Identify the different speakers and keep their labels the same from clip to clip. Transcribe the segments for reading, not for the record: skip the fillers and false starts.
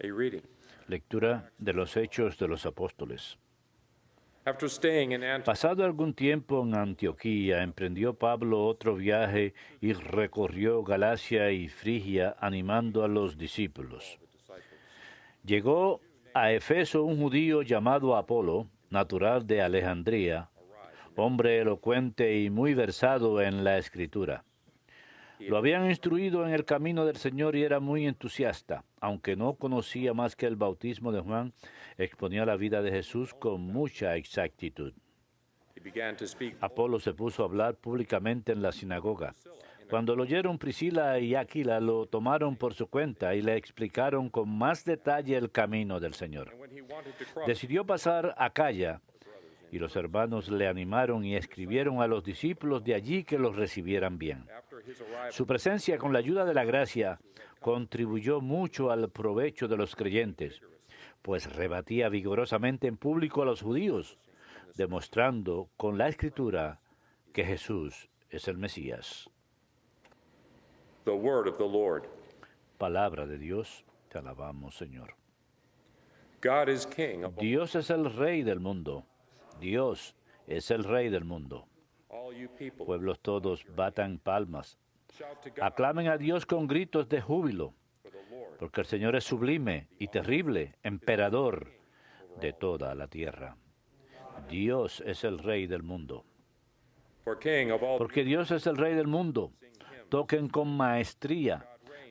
Speaker 1: A reading.
Speaker 2: Lectura de los Hechos de los Apóstoles.
Speaker 1: After staying in Antioch,
Speaker 2: Pasado algún tiempo en Antioquía, emprendió Pablo otro viaje y recorrió Galacia y Frigia animando a los discípulos. Llegó a Efeso un judío llamado Apolo, natural de Alejandría, hombre elocuente y muy versado en la Escritura. Lo habían instruido en el camino del Señor y era muy entusiasta. Aunque no conocía más que el bautismo de Juan, exponía la vida de Jesús con mucha exactitud.
Speaker 1: he began to speak.
Speaker 2: Apolo se puso a hablar públicamente en la sinagoga. Cuando lo oyeron Priscila y Aquila, lo tomaron por su cuenta y le explicaron con más detalle el camino del Señor.
Speaker 1: When he wanted to cross,
Speaker 2: Decidió pasar a Acaya, y los hermanos le animaron y escribieron a los discípulos de allí que los recibieran bien.
Speaker 1: after his arrival,
Speaker 2: Su presencia, con la ayuda de la gracia, contribuyó mucho al provecho de los creyentes, pues rebatía vigorosamente en público a los judíos, demostrando con la Escritura que Jesús es el Mesías.
Speaker 1: the word of the Lord.
Speaker 2: Palabra de Dios, te alabamos, Señor.
Speaker 1: God is king of
Speaker 2: Dios es el Rey del mundo. Dios es el Rey del mundo.
Speaker 1: all you people.
Speaker 2: Pueblos todos batan palmas.
Speaker 1: Shout to God,
Speaker 2: Aclamen a Dios con gritos de júbilo,
Speaker 1: for the Lord
Speaker 2: porque el Señor es sublime y terrible, emperador de toda la tierra. Dios es el Rey del mundo.
Speaker 1: for king of all.
Speaker 2: Porque Dios es el Rey del mundo. Toquen con maestría.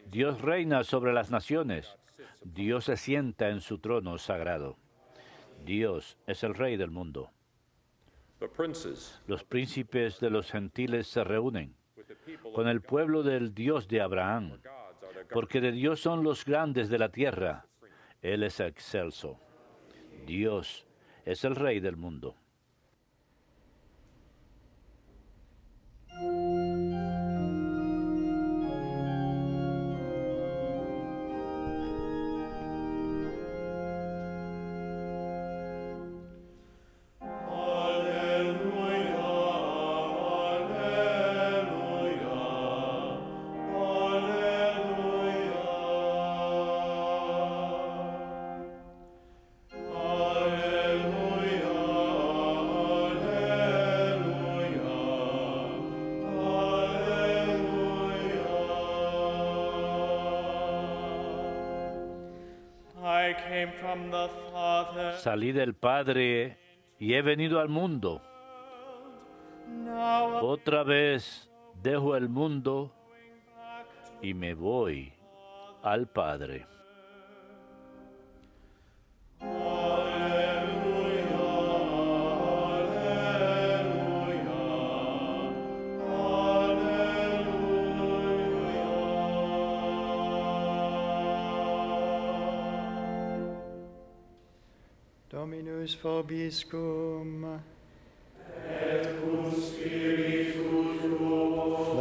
Speaker 2: Dios reina sobre las naciones. Dios se sienta en su trono sagrado. Dios es el Rey del mundo.
Speaker 1: The princes
Speaker 2: Los príncipes de los gentiles se reúnen
Speaker 1: with the people
Speaker 2: con el pueblo del Dios de Abraham,
Speaker 1: gods are the God.
Speaker 2: porque de Dios son los grandes de la tierra. Él es excelso. Dios es el Rey del mundo.
Speaker 3: I came from the Father,
Speaker 2: Salí del Padre y he venido al mundo.
Speaker 3: now
Speaker 2: Otra vez dejo el mundo y me voy al Padre.
Speaker 4: Dominus vobiscum.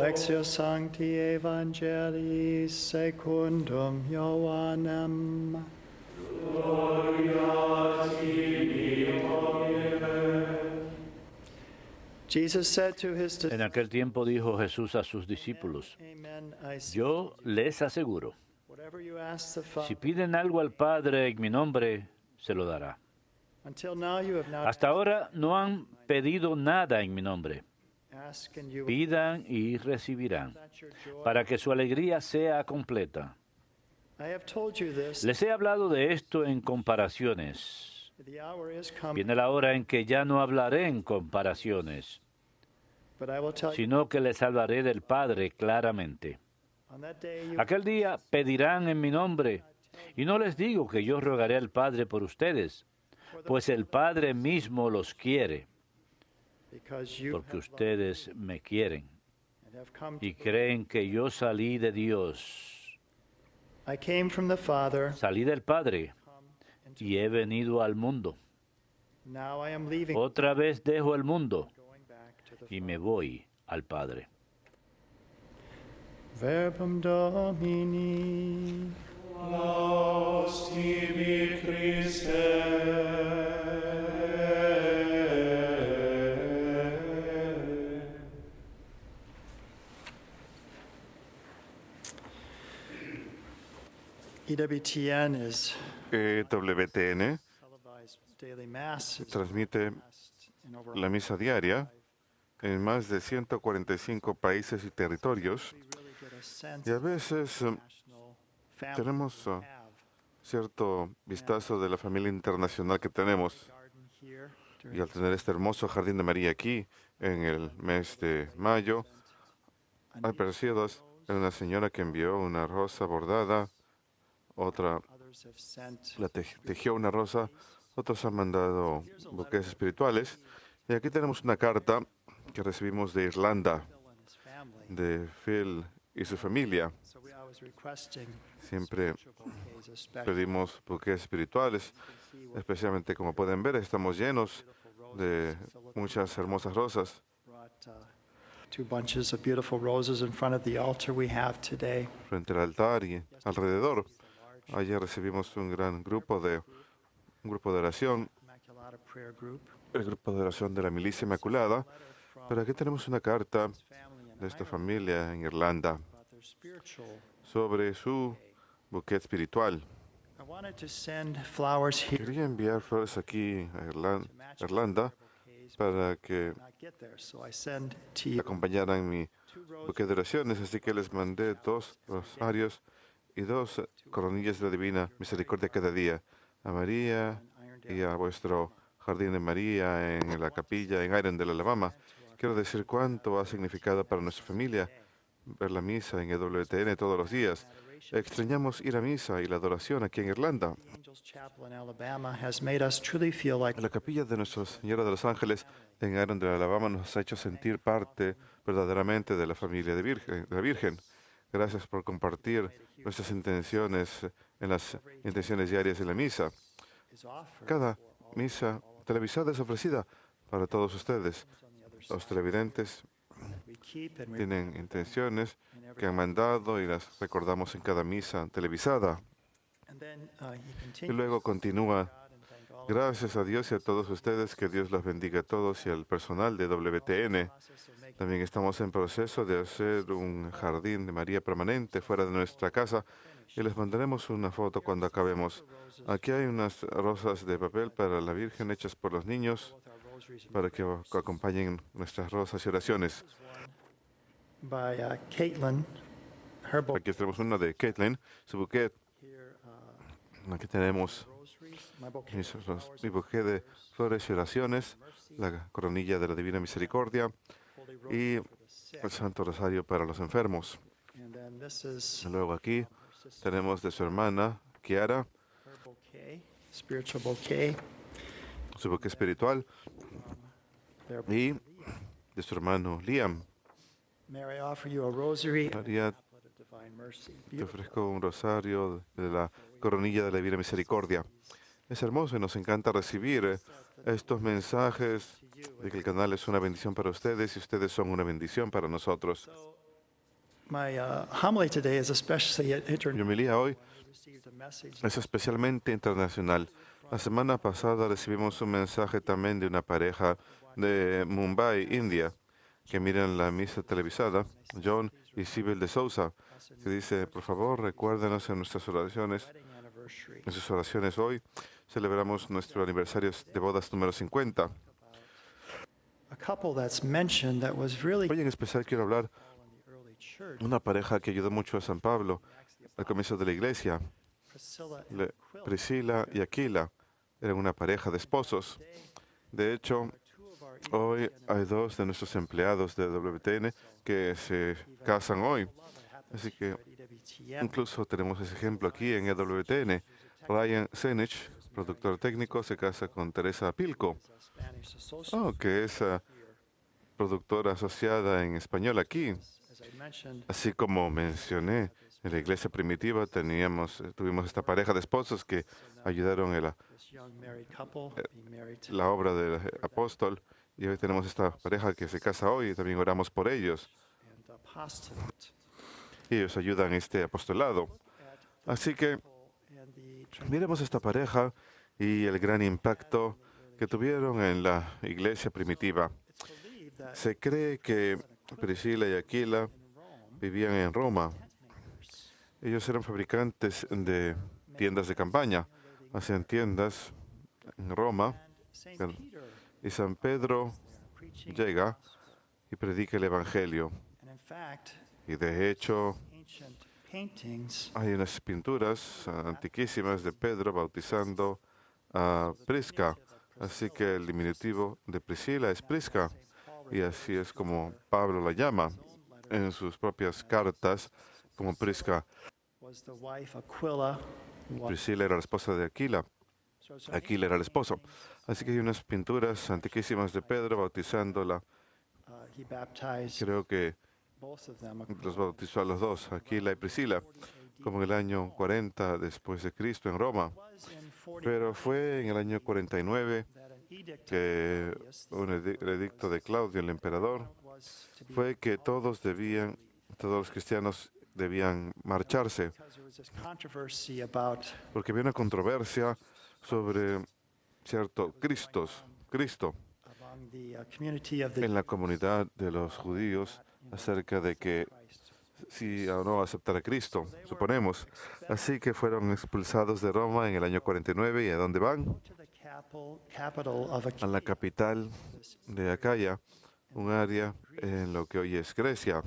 Speaker 4: Lectio Sancti Evangelii secundum Ioannem. Jesus said to his
Speaker 2: En aquel tiempo dijo Jesús a sus discípulos,
Speaker 4: Amen, I say,
Speaker 2: yo les aseguro,
Speaker 4: whatever you ask the
Speaker 2: si
Speaker 4: Father,
Speaker 2: piden algo al Padre en mi nombre, se lo dará.
Speaker 4: until now you have not
Speaker 2: Hasta ahora no han pedido nada en mi nombre.
Speaker 4: asked and you will
Speaker 2: Pidan y recibirán,
Speaker 4: that your joy.
Speaker 2: para que su alegría sea completa.
Speaker 4: I have told you this,
Speaker 2: Les he hablado de esto en comparaciones.
Speaker 4: the hour is coming,
Speaker 2: Viene la hora en que ya no hablaré en comparaciones,
Speaker 4: but I will tell you,
Speaker 2: sino que les hablaré del Padre claramente.
Speaker 4: on that day you
Speaker 2: Aquel día pedirán en mi nombre, y no les digo que yo rogaré al Padre por ustedes, pues el Padre mismo los quiere,
Speaker 4: because you
Speaker 2: porque
Speaker 4: have
Speaker 2: ustedes me quieren
Speaker 4: loved and have come to
Speaker 2: y creen que yo salí de Dios.
Speaker 4: I came from the Father,
Speaker 2: Salí del Padre y he venido al mundo.
Speaker 4: now I am leaving,
Speaker 2: Otra vez dejo el mundo
Speaker 4: going back to the
Speaker 2: y me voy al Padre.
Speaker 4: Verbum Domini.
Speaker 3: Laus tibi Christe.
Speaker 4: EWTN is
Speaker 5: EWTN
Speaker 4: televised daily mass. It's
Speaker 5: transmite
Speaker 4: in over
Speaker 5: la misa diaria en más de 145 países y territorios.
Speaker 4: we really get a sense
Speaker 5: Y a
Speaker 4: of
Speaker 5: veces
Speaker 4: the national family
Speaker 5: tenemos
Speaker 4: we
Speaker 5: uh,
Speaker 4: have.
Speaker 5: cierto vistazo de la familia internacional que tenemos.
Speaker 4: Garden here
Speaker 5: Y
Speaker 4: during
Speaker 5: al tener este hermoso Jardín de María aquí en el mes de mayo, hay parecidos en una señora que envió una rosa bordada, otra
Speaker 4: others have sent
Speaker 5: tejió una rosa, otros han mandado buques espirituales. Y aquí tenemos una carta que recibimos de Irlanda,
Speaker 4: Phil and his family.
Speaker 5: de Phil y su familia.
Speaker 4: So I was requesting
Speaker 5: Siempre
Speaker 4: spiritual bouquets, especially
Speaker 5: pedimos buques espirituales, especialmente como pueden ver, estamos llenos
Speaker 4: beautiful
Speaker 5: de
Speaker 4: roses. Philip
Speaker 5: muchas hermosas rosas.
Speaker 4: brought 2 bunches of beautiful roses in front of the altar we have today.
Speaker 5: Frente al altar y alrededor. Ayer recibimos un grupo de oración,
Speaker 4: Immaculata Prayer Group.
Speaker 5: el grupo de oración de la Milicia Inmaculada.
Speaker 4: Letter from
Speaker 5: Pero aquí tenemos una carta
Speaker 4: his family in
Speaker 5: de esta
Speaker 4: Ireland
Speaker 5: familia en Irlanda
Speaker 4: about their spiritual.
Speaker 5: sobre su buquet espiritual.
Speaker 4: I wanted to send flowers here
Speaker 5: Quería enviar flores aquí a
Speaker 4: to match
Speaker 5: Irlanda
Speaker 4: bouquets, but
Speaker 5: para que
Speaker 4: not get there. So I send to you
Speaker 5: acompañaran mi
Speaker 4: 2 roses
Speaker 5: buquet de oraciones, así que les mandé 2 rosarios y 2 coronillas de la Divina Misericordia cada día, a María
Speaker 4: in
Speaker 5: y
Speaker 4: Irondale.
Speaker 5: a vuestro Jardín de María en la capilla en Irondale, Alabama. Quiero decir cuánto ha significado para nuestra familia ver la misa en EWTN todos los días. Extrañamos ir a misa y la adoración aquí en Irlanda.
Speaker 4: The Angels Chapel in Alabama has made us truly feel like
Speaker 5: La capilla de Nuestra Señora de los Ángeles en Irondale, Alabama, nos ha hecho sentir parte verdaderamente de la familia de la Virgen. Gracias por compartir nuestras intenciones en las intenciones diarias de la misa.
Speaker 4: is offered
Speaker 5: Cada misa televisada es ofrecida para todos ustedes.
Speaker 4: on the other
Speaker 5: Los
Speaker 4: side.
Speaker 5: televidentes
Speaker 4: We keep and
Speaker 5: tienen intenciones
Speaker 4: in every
Speaker 5: que han mandado y las recordamos en cada misa televisada.
Speaker 4: And then he
Speaker 5: Y
Speaker 4: continues
Speaker 5: luego continúa:
Speaker 4: God and thank all of
Speaker 5: gracias a Dios y a todos ustedes, que Dios los bendiga a todos y al personal de WTN.
Speaker 4: process of making
Speaker 5: También estamos en proceso de hacer un jardín de María permanente fuera de nuestra casa y les mandaremos una foto cuando acabemos. Aquí hay unas rosas de papel para la Virgen hechas por los niños
Speaker 4: both our rosaries and
Speaker 5: para que acompañen nuestras rosas y oraciones.
Speaker 4: by Caitlin, her book
Speaker 5: Aquí tenemos una de Caitlin, su bouquet.
Speaker 4: here,
Speaker 5: Aquí tenemos
Speaker 4: rosary, my bouquet,
Speaker 5: mi bouquet de flores y oraciones, la coronilla de la Divina Misericordia
Speaker 4: Holy
Speaker 5: y
Speaker 4: Rosary for the sick.
Speaker 5: el Santo Rosario para los enfermos.
Speaker 4: And then this is
Speaker 5: Luego aquí
Speaker 4: her sister,
Speaker 5: tenemos de su hermana, Kiara,
Speaker 4: her bouquet, spiritual bouquet.
Speaker 5: su bouquet espiritual,
Speaker 4: Their
Speaker 5: y de su hermano, Liam.
Speaker 4: May I offer you a rosary,
Speaker 5: María,
Speaker 4: chaplet of divine mercy.
Speaker 5: te
Speaker 4: Beautiful.
Speaker 5: ofrezco un rosario de la coronilla de la Divina Misericordia. Es hermoso y nos encanta recibir estos mensajes de que el canal es una bendición para ustedes y ustedes son una bendición para nosotros.
Speaker 4: My homily today is especially
Speaker 5: Mi
Speaker 4: international.
Speaker 5: homilía hoy
Speaker 4: I received a message
Speaker 5: es especialmente internacional. La semana pasada recibimos un mensaje también de una pareja de Mumbai, India, que miran la misa televisada, John y Sibyl de Sousa, que dice: por favor, recuérdenos en nuestras oraciones.
Speaker 4: wedding anniversary.
Speaker 5: En sus oraciones hoy celebramos nuestro aniversario de bodas número 50.
Speaker 4: A couple that's mentioned that was really
Speaker 5: Hoy en especial quiero hablar
Speaker 4: in the early church,
Speaker 5: de una pareja que ayudó mucho a San Pablo al comienzo de la iglesia.
Speaker 4: Priscilla and
Speaker 5: Le-
Speaker 4: Aquila.
Speaker 5: Priscila y Aquila eran una pareja de esposos. De hecho,
Speaker 4: Two of our
Speaker 5: hoy hay 2 de nuestros empleados de WTN que se casan hoy. Así que
Speaker 4: EWTN
Speaker 5: incluso tenemos ese ejemplo aquí en EWTN. Ryan Senich, productor técnico, se casa con Teresa Pilco,
Speaker 4: Spanish associate.
Speaker 5: que es productora asociada en español aquí.
Speaker 4: As I mentioned,
Speaker 5: Así como mencioné, en la iglesia primitiva tuvimos esta pareja de esposos que ayudaron en
Speaker 4: this young married couple being married to
Speaker 5: la obra del apóstol, y hoy tenemos esta pareja que se casa hoy y también oramos por ellos.
Speaker 4: and apostolate.
Speaker 5: Y ellos ayudan en este apostolado. Así que
Speaker 4: And the
Speaker 5: miremos esta pareja y el gran impacto que tuvieron en la iglesia primitiva.
Speaker 4: it's believed that
Speaker 5: Se cree que Priscila y Aquila
Speaker 4: in Rome,
Speaker 5: vivían en Roma Ellos eran fabricantes de tiendas de campaña, hacían tiendas en Roma,
Speaker 4: Saint
Speaker 5: Claro.
Speaker 4: Peter
Speaker 5: y San Pedro
Speaker 4: preaching
Speaker 5: llega y predica el Evangelio.
Speaker 4: and in fact
Speaker 5: Y de hecho
Speaker 4: ancient paintings
Speaker 5: hay unas pinturas antiquísimas de Pedro bautizando a Prisca. Así que el diminutivo de Priscila es Prisca. Y así es como Pablo la llama en sus propias cartas como Prisca.
Speaker 4: was the wife Aquila.
Speaker 5: Priscila era la esposa de Aquila. Aquila era el esposo. Así que hay unas pinturas antiquísimas de Pedro bautizándola.
Speaker 4: He baptized
Speaker 5: Creo que
Speaker 4: both of them.
Speaker 5: los bautizó a los dos, Aquila y Priscila, como en el año 40 después de Cristo en Roma. Pero fue en el año 49
Speaker 4: That an edict
Speaker 5: que el edicto de Claudio, el emperador,
Speaker 4: was to be
Speaker 5: fue que todos los cristianos debían marcharse,
Speaker 4: because there was this controversy about
Speaker 5: porque había una controversia sobre cierto Cristo
Speaker 4: among the community of the
Speaker 5: en la comunidad de los judíos acerca de que si o no aceptar a Cristo, suponemos. Así que fueron expulsados de Roma en el año 49. ¿Y a dónde van?
Speaker 4: to the capital of
Speaker 5: A la capital de Acaya, un área en lo que hoy es Grecia,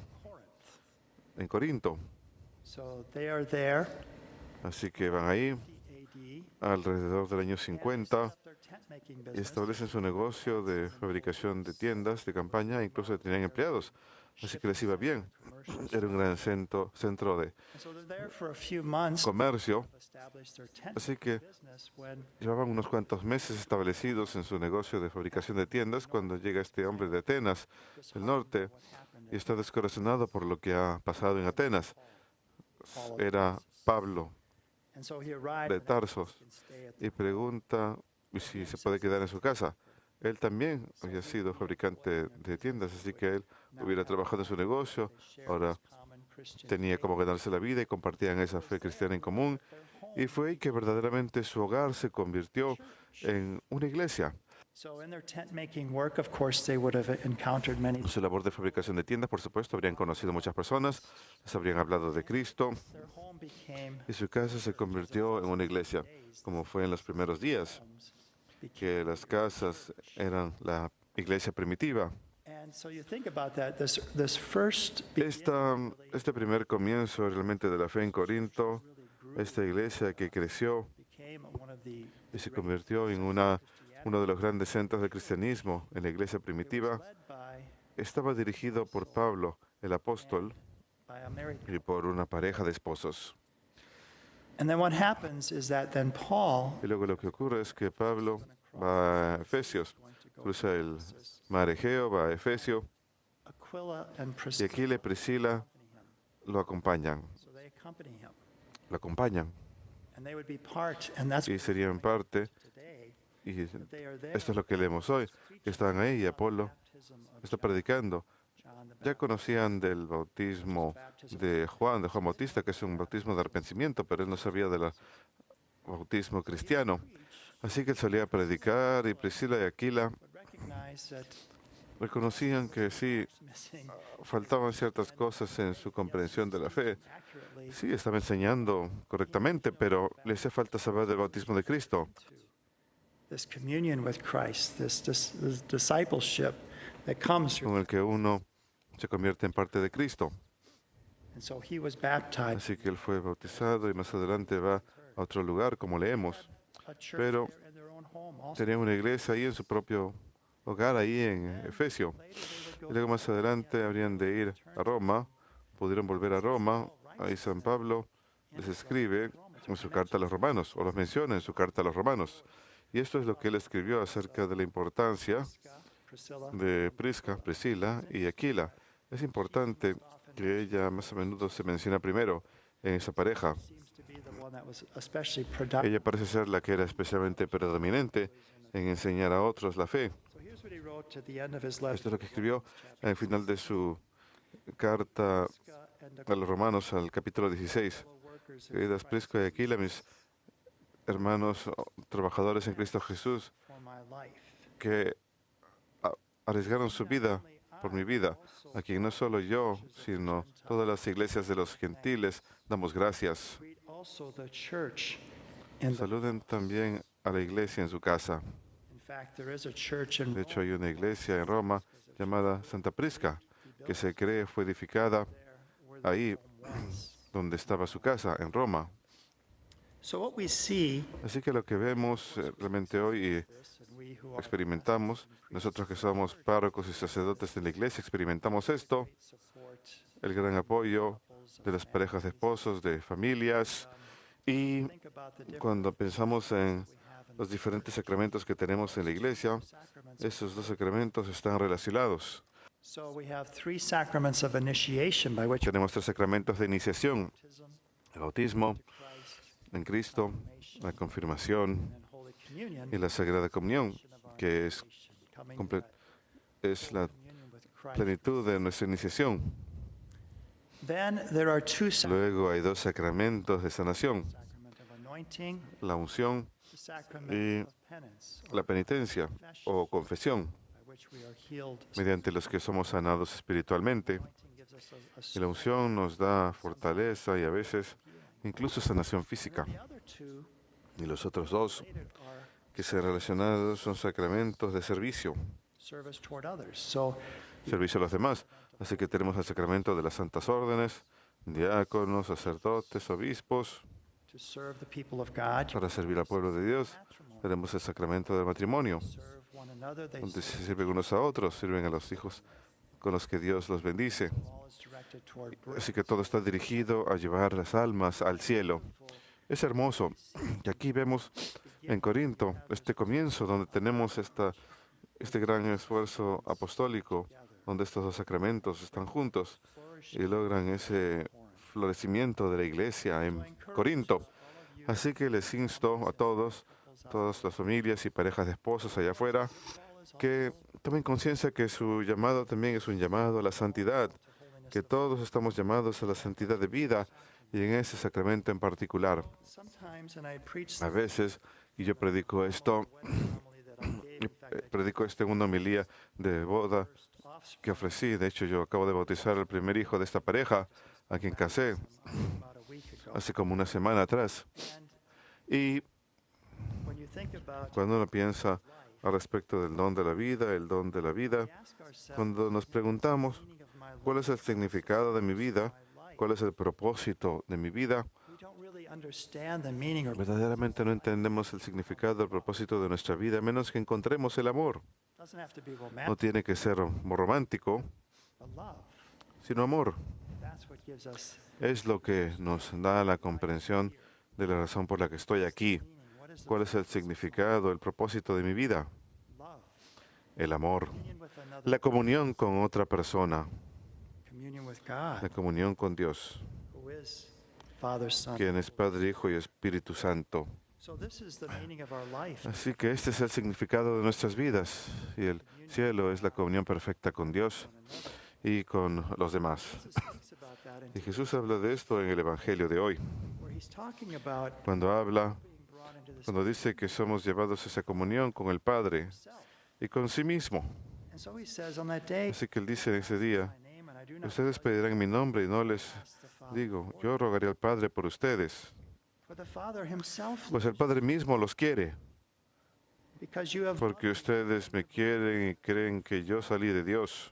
Speaker 5: en Corinto.
Speaker 4: So they are there.
Speaker 5: Así que van ahí
Speaker 4: AD.
Speaker 5: alrededor del año 50
Speaker 4: Set up their tent making
Speaker 5: y
Speaker 4: business.
Speaker 5: establecen su negocio de fabricación de tiendas de campaña, incluso tenían empleados. Así que les iba bien. Era un gran centro de
Speaker 4: And so they're there for a few months.
Speaker 5: comercio.
Speaker 4: Establish their tent
Speaker 5: Así que
Speaker 4: business when
Speaker 5: llevaban unos cuantos meses establecidos en su negocio de fabricación de tiendas cuando llega este hombre de Atenas, del norte, y está descorazonado por lo que ha pasado en Atenas. Era Pablo
Speaker 4: and so he arrived
Speaker 5: de
Speaker 4: and
Speaker 5: Tarsos
Speaker 4: can stay at the
Speaker 5: y pregunta si se puede quedar en su casa. Él también había sido fabricante de tiendas, así que él hubiera trabajado en su negocio, ahora
Speaker 4: common Christian
Speaker 5: tenía como ganarse la vida y compartían esa fe cristiana en común. Y fue ahí que verdaderamente su hogar se convirtió en una iglesia.
Speaker 4: So in their tent making work, of course, they would have encountered many.
Speaker 5: En su labor de fabricación de tiendas, por supuesto, habrían conocido muchas personas, les habrían hablado de Cristo
Speaker 4: Their home became
Speaker 5: y su casa se convirtió en una iglesia, como fue en los primeros días, que las casas eran la iglesia primitiva.
Speaker 4: and so you think about that. This first
Speaker 5: Este primer comienzo realmente de la fe en Corinto, esta iglesia que creció
Speaker 4: became one of the
Speaker 5: y se convirtió en uno de los grandes centros del cristianismo en la iglesia primitiva,
Speaker 4: led by
Speaker 5: estaba dirigido por Pablo, el apóstol,
Speaker 4: a married.
Speaker 5: y por una pareja de esposos.
Speaker 4: And then what happens is that then Paul
Speaker 5: Y luego lo que ocurre es que Pablo va a Efesios, cruza el mar Egeo, va a Efesio,
Speaker 4: Aquila and
Speaker 5: y
Speaker 4: Priscilla
Speaker 5: Aquila y Priscila lo acompañan,
Speaker 4: so they accompany him,
Speaker 5: lo acompañan,
Speaker 4: and they would be part, and that's
Speaker 5: y serían parte,
Speaker 4: today
Speaker 5: y
Speaker 4: they are there.
Speaker 5: esto es lo que leemos hoy, que estaban ahí y Apolo
Speaker 4: Baptism of
Speaker 5: está predicando.
Speaker 4: John the
Speaker 5: Ya conocían del bautismo de Juan Bautista, que es un bautismo de arrepentimiento, pero él no sabía del bautismo cristiano. Así que él solía predicar y Priscila y Aquila
Speaker 4: But recognize that
Speaker 5: reconocían que sí,
Speaker 4: it's missing
Speaker 5: faltaban ciertas cosas en su comprensión de la fe.
Speaker 4: accurately
Speaker 5: Sí, estaba enseñando correctamente, pero le hacía falta saber del bautismo de Cristo,
Speaker 4: this communion with Christ, this discipleship that comes through.
Speaker 5: con el que uno se convierte en parte de Cristo.
Speaker 4: And so he was baptized.
Speaker 5: Así que él fue bautizado y más adelante va a otro lugar, como leemos.
Speaker 4: A church
Speaker 5: Pero
Speaker 4: there in their own home also.
Speaker 5: Tenían una iglesia ahí en su propio hogar, ahí en Efesio.
Speaker 4: Later they would
Speaker 5: Y luego más adelante habrían de ir a Roma, pudieron volver a Roma. Ahí San Pablo les escribe en su carta a los romanos, o los menciona en su carta a los romanos. Y esto es lo que él escribió acerca de la importancia
Speaker 4: Priscilla
Speaker 5: de Priscila y Aquila. Es importante que ella más a menudo se menciona primero en esa pareja.
Speaker 4: seems to be the one that was especially productive.
Speaker 5: Ella parece ser la que era especialmente predominante en enseñar a otros la fe.
Speaker 4: So here's what he wrote to the end of his
Speaker 5: Esto
Speaker 4: letter.
Speaker 5: es lo que escribió al final de su carta a los romanos, al capítulo 16.
Speaker 4: Workers
Speaker 5: Queridas Prisca y Aquila, mis hermanos trabajadores en Cristo Jesús,
Speaker 4: for my life.
Speaker 5: que arriesgaron su vida por mi vida, a quien no solo yo, sino todas las iglesias de los gentiles damos gracias.
Speaker 4: Greet also the church in the,
Speaker 5: Saluden también a la iglesia en su casa.
Speaker 4: in fact, there is a church in
Speaker 5: De hecho, hay una iglesia en Roma llamada Santa Prisca, que se cree fue edificada ahí donde estaba su casa, en Roma.
Speaker 4: So what we see,
Speaker 5: Así que lo que vemos realmente hoy y
Speaker 4: and we who are
Speaker 5: experimentamos, nosotros que somos párrocos y sacerdotes de la iglesia, experimentamos esto,
Speaker 4: support
Speaker 5: el gran apoyo de las parejas de esposos, de familias, y
Speaker 4: think about the different
Speaker 5: cuando pensamos en los diferentes sacramentos que tenemos en la iglesia,
Speaker 4: sacraments.
Speaker 5: esos dos sacramentos están relacionados.
Speaker 4: So we have 3 sacraments of initiation by which
Speaker 5: Tenemos 3 sacramentos de iniciación:
Speaker 4: baptism,
Speaker 5: el bautismo
Speaker 4: Christ,
Speaker 5: en Cristo, la confirmación
Speaker 4: and Holy Communion,
Speaker 5: y la Sagrada Comunión, que
Speaker 4: coming
Speaker 5: comple-
Speaker 4: to
Speaker 5: es la
Speaker 4: communion with Christ.
Speaker 5: plenitud de nuestra iniciación.
Speaker 4: Then there are 2 sacraments,
Speaker 5: Luego hay 2 sacramentos de sanación:
Speaker 4: sacrament of anointing,
Speaker 5: la unción,
Speaker 4: the sacrament
Speaker 5: y
Speaker 4: of penance,
Speaker 5: la penitencia o confesión,
Speaker 4: by which we are healed.
Speaker 5: mediante los que somos sanados espiritualmente.
Speaker 4: Anointing gives us a
Speaker 5: Y la unción nos da fortaleza y a veces incluso sanación física.
Speaker 4: The other 2
Speaker 5: Y los otros 2
Speaker 4: related are
Speaker 5: que se relacionados son sacramentos de servicio,
Speaker 4: service toward others. So
Speaker 5: servicio a los demás. Así que tenemos el sacramento de las santas órdenes, diáconos, sacerdotes, obispos,
Speaker 4: to serve the people of God,
Speaker 5: para servir al pueblo de Dios. Tenemos el sacramento del matrimonio,
Speaker 4: serve one another, they
Speaker 5: donde se sirven unos a otros, sirven a los hijos con los que Dios los bendice.
Speaker 4: all is directed toward
Speaker 5: Así que todo está dirigido a llevar las almas al cielo. Es hermoso. Y aquí vemos en Corinto este comienzo donde tenemos este gran esfuerzo apostólico, donde estos 2 sacramentos están juntos y logran ese florecimiento de la iglesia en Corinto. Así que les insto a todos, todas las familias y parejas de esposos allá afuera, que tomen conciencia que su llamado también es un llamado a la santidad, que todos estamos llamados a la santidad de vida y en ese sacramento en particular.
Speaker 4: sometimes, and I preach
Speaker 5: A veces, y yo predico esto,
Speaker 4: homily that I gave, in fact,
Speaker 5: predico esto en una homilía de boda
Speaker 4: offspring
Speaker 5: que ofrecí. De hecho, yo acabo de bautizar al primer hijo de esta pareja, a quien casé
Speaker 4: about a week ago.
Speaker 5: hace como una semana atrás.
Speaker 4: And
Speaker 5: Y
Speaker 4: when you think about
Speaker 5: cuando uno piensa al respecto del don de la vida, el don de la vida,
Speaker 4: we ask ourselves,
Speaker 5: cuando nos preguntamos
Speaker 4: meaning of my life,
Speaker 5: cuál es el significado de mi vida, cuál es el propósito de mi vida,
Speaker 4: we don't really understand the meaning or
Speaker 5: verdaderamente no entendemos el significado, el propósito de nuestra vida, a menos que encontremos el amor.
Speaker 4: doesn't have to be
Speaker 5: No
Speaker 4: romantic,
Speaker 5: tiene que ser romántico,
Speaker 4: but love.
Speaker 5: sino amor.
Speaker 4: That's what gives us
Speaker 5: Es lo que nos da la comprensión de la razón por la que estoy aquí.
Speaker 4: meaning. What is
Speaker 5: ¿Cuál es el significado, el propósito de mi vida?
Speaker 4: love?
Speaker 5: El amor.
Speaker 4: Communion with another,
Speaker 5: La comunión con otra persona,
Speaker 4: communion with God,
Speaker 5: la comunión con Dios,
Speaker 4: who is Father, Son.
Speaker 5: quien es Padre, Hijo y Espíritu Santo.
Speaker 4: So this is the meaning of our life.
Speaker 5: Así que este es el significado de nuestras vidas y el cielo es la comunión perfecta con Dios y con los demás.
Speaker 4: Jesus speaks about that in
Speaker 5: Y Jesús habla de esto en el Evangelio de hoy,
Speaker 4: where he's talking about
Speaker 5: cuando habla,
Speaker 4: being brought into this
Speaker 5: cuando dice que somos llevados a esa comunión con el Padre
Speaker 4: himself.
Speaker 5: y con sí mismo.
Speaker 4: And so he says on that day,
Speaker 5: Así que él dice en ese día,
Speaker 4: my name, and I do not
Speaker 5: ustedes pedirán mi nombre y no les
Speaker 4: ask the Father,
Speaker 5: digo, yo rogaré al Padre por ustedes,
Speaker 4: for the Father himself,
Speaker 5: pues el Padre mismo los quiere,
Speaker 4: because you have
Speaker 5: porque ustedes me quieren y creen que yo salí de Dios.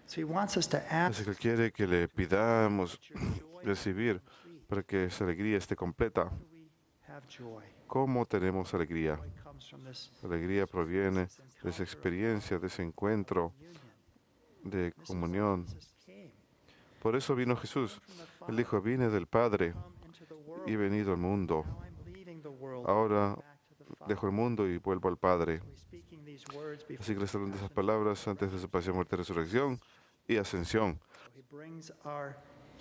Speaker 4: So he wants us to
Speaker 5: Así
Speaker 4: ask
Speaker 5: que él quiere que le pidamos
Speaker 4: that your joy
Speaker 5: recibir
Speaker 4: complete.
Speaker 5: para que esa alegría esté completa.
Speaker 4: How do we have joy?
Speaker 5: ¿Cómo tenemos alegría?
Speaker 4: Joy comes from this
Speaker 5: La alegría proviene de esa experiencia, de ese encuentro
Speaker 4: union.
Speaker 5: de
Speaker 4: This is why
Speaker 5: comunión.
Speaker 4: Jesus came.
Speaker 5: Por eso vino Jesús.
Speaker 4: From the
Speaker 5: Él
Speaker 4: Father,
Speaker 5: dijo, vine del Padre
Speaker 4: come into the world.
Speaker 5: y he venido al mundo.
Speaker 4: Now I'm leaving the world,
Speaker 5: Ahora
Speaker 4: back to the Father.
Speaker 5: dejo el mundo y vuelvo al Padre.
Speaker 4: We're speaking these words before
Speaker 5: Así que les hablando esas
Speaker 4: passion.
Speaker 5: palabras antes de su pasión, muerte y resurrección y ascensión.
Speaker 4: He brings our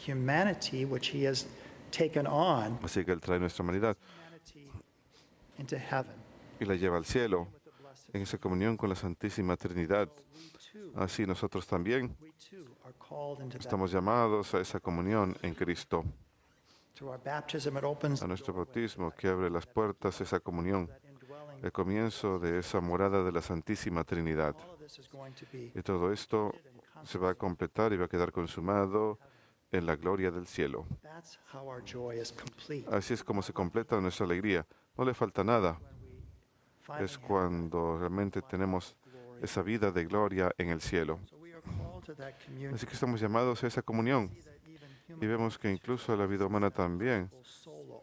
Speaker 4: humanity, which he has taken on,
Speaker 5: Así que Él trae nuestra humanidad
Speaker 4: humanity into heaven.
Speaker 5: y la lleva al cielo
Speaker 4: With the blessed.
Speaker 5: en esa comunión con la Santísima Trinidad.
Speaker 4: We too,
Speaker 5: Así nosotros también
Speaker 4: we too are called into that.
Speaker 5: estamos llamados a esa comunión en Cristo.
Speaker 4: Through our baptism, it opens
Speaker 5: A nuestro
Speaker 4: the doorway
Speaker 5: bautismo que abre las puertas a esa comunión,
Speaker 4: that indwelling
Speaker 5: el comienzo de esa morada de la Santísima Trinidad.
Speaker 4: All of this is going to be
Speaker 5: Y todo esto se va a completar y va a quedar consumado en la gloria del cielo.
Speaker 4: that's how our joy is complete.
Speaker 5: Así es como se completa nuestra alegría. No le falta nada.
Speaker 4: Finally
Speaker 5: Es
Speaker 4: have
Speaker 5: cuando realmente tenemos esa vida de gloria en el cielo.
Speaker 4: So we are called to that communion.
Speaker 5: Así que estamos llamados a esa comunión.
Speaker 4: See that even
Speaker 5: Y
Speaker 4: human
Speaker 5: vemos que incluso la vida humana también
Speaker 4: solo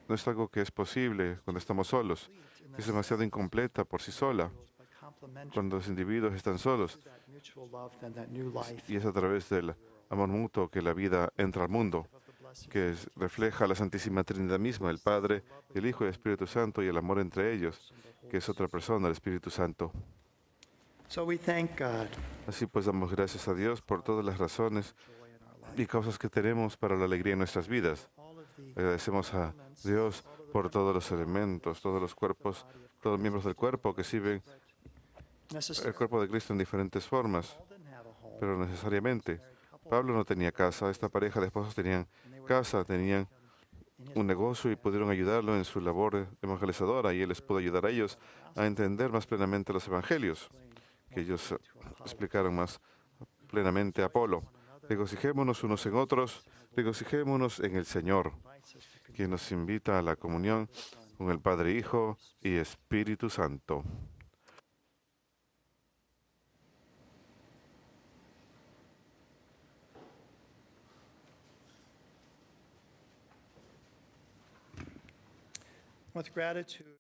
Speaker 5: no es algo que es posible cuando estamos solos. Es demasiado incompleta por sí sola
Speaker 4: by complementary
Speaker 5: cuando los individuos están solos.
Speaker 4: that mutual love and that new life
Speaker 5: Y es a través del amor mutuo que la vida entra al mundo,
Speaker 4: of the blessed.
Speaker 5: que refleja la Santísima Trinidad misma, el Padre, el Hijo y el Espíritu Santo, y el amor entre ellos, que es otra persona, el Espíritu Santo.
Speaker 4: So we thank God
Speaker 5: Así pues damos gracias a Dios por todas las razones
Speaker 4: joy in our life.
Speaker 5: y causas que tenemos para la alegría en nuestras vidas.
Speaker 4: All of the
Speaker 5: Agradecemos a Dios por todos los elementos, todos los cuerpos, todos los miembros del cuerpo que sirven
Speaker 4: necessary.
Speaker 5: el cuerpo de Cristo en diferentes formas,
Speaker 4: Paul didn't have a home.
Speaker 5: pero necesariamente. Pablo no tenía casa, esta pareja de esposos tenían casa, tenían un negocio y pudieron ayudarlo en su labor evangelizadora, y él les pudo ayudar a ellos a entender más plenamente los evangelios, que ellos explicaron más plenamente a Apolo. Regocijémonos unos en otros, regocijémonos en el Señor, quien nos invita a la comunión con el Padre, Hijo y Espíritu Santo.
Speaker 4: With gratitude.